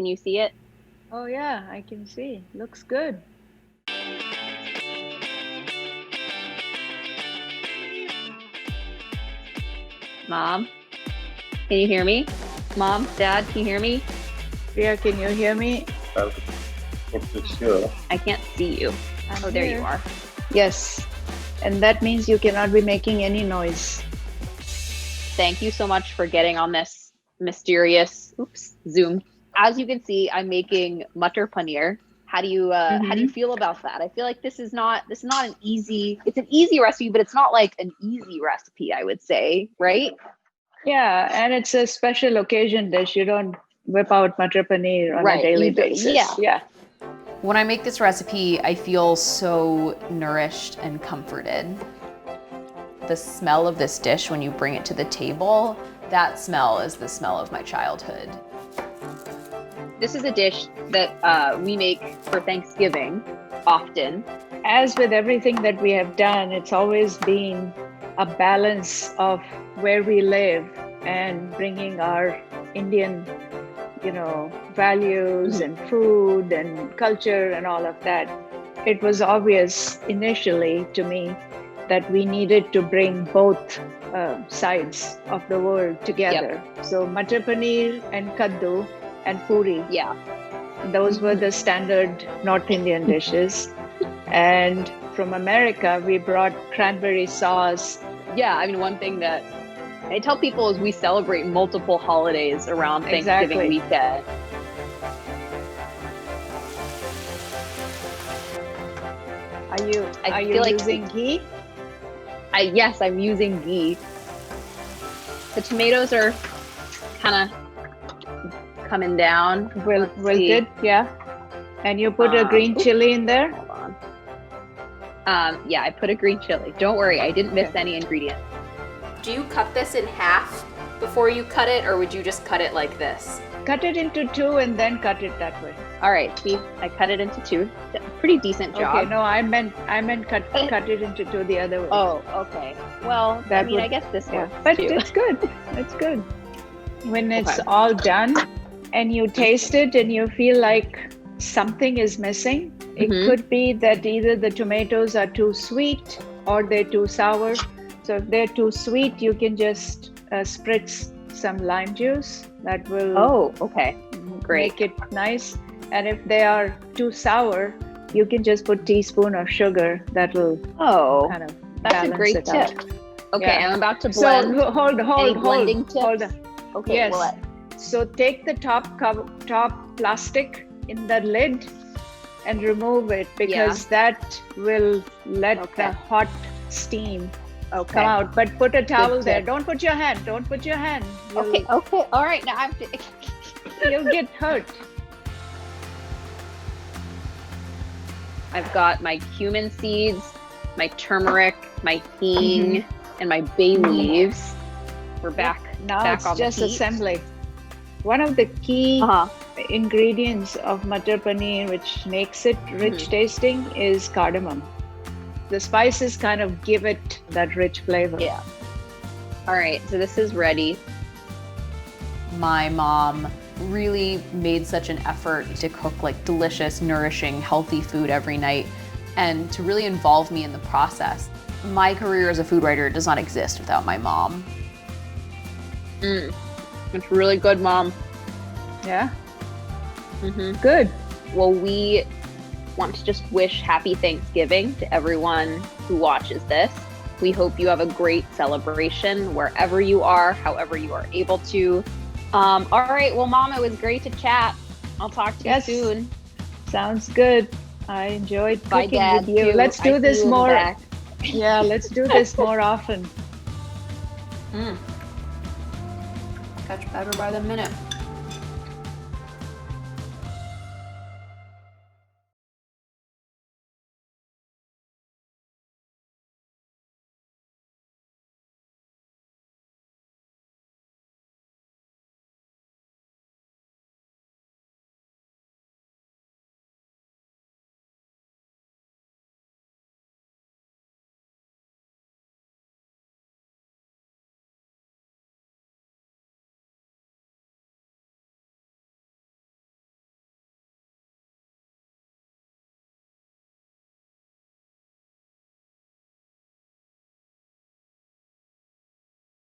Can you see it? Oh yeah, I can see. Looks good. Mom, can you hear me? Mom, Dad, can you hear me? Priya, can you hear me? I'll put this here. I can't see you. I'm There here. you are. Yes. And that means you cannot be making any noise. Thank you so much for getting on this mysterious Zoom. As you can see, I'm making Matar Paneer. How do you feel about that? I feel like this is not an easy. It's an easy recipe, but it's not like an easy recipe, I would say, right? Yeah, and it's a special occasion dish. You don't whip out Matar Paneer on a daily basis. Yeah. When I make this recipe, I feel so nourished and comforted. The smell of this dish when you bring it to the table, that smell is the smell of my childhood. This is a dish that we make for Thanksgiving often. As with everything that we have done, it's always been a balance of where we live and bringing our Indian, values and food and culture and all of that. It was obvious initially to me that we needed to bring both sides of the world together. Yep. So Matar Paneer and Kaddu and Puri. Yeah. Those were the standard North Indian dishes. And from America, we brought cranberry sauce. Yeah, I mean, one thing that I tell people is we celebrate multiple holidays around Thanksgiving weekend. Are you using ghee? Yes, I'm using ghee. The tomatoes are kind of coming down. Wilted, yeah. And you put a green chili in there? Hold on. Yeah, I put a green chili. Don't worry, I didn't miss any ingredients. Do you cut this in half before you cut it, or would you just cut it like this? Cut it into two and then cut it that way. All right, see, I cut it into two. Pretty decent job. Okay, no, I meant cut it into two the other way. Oh, okay. Well, I guess this works but too. It's good. It's good. When it's all done and you taste it and you feel like something is missing, it could be that either the tomatoes are too sweet or they're too sour. So if they're too sweet, you can just spritz some lime juice. That will great. make it nice. And if they are too sour, you can just put a teaspoon of sugar. That will kind of that's a great tip. out. Okay, I'm about to blend. So hold on. Okay, yes. what? So take the top plastic in the lid and remove it, because that will let the hot steam come out. But put a towel there. Don't put your hand. Okay. All right. Now I'm. You'll get hurt. I've got my cumin seeds, my turmeric, my hing, and my bay leaves. We're back. Now back it's on just the heat. assembly. One of the key ingredients of Matar Paneer, which makes it rich tasting, is cardamom. The spices kind of give it that rich flavor. Yeah. All right, so this is ready. My mom really made such an effort to cook like delicious, nourishing, healthy food every night and to really involve me in the process. My career as a food writer does not exist without my mom. It's really good, Mom. Yeah? Good. Well, we want to just wish happy Thanksgiving to everyone who watches this. We hope you have a great celebration wherever you are, however you are able to. All right, well, Mom, it was great to chat. I'll talk to you soon. Sounds good. I enjoyed Bye, cooking Dad, with you. too. Let's do this more. Yeah, let's do this more often. Catch better by the minute.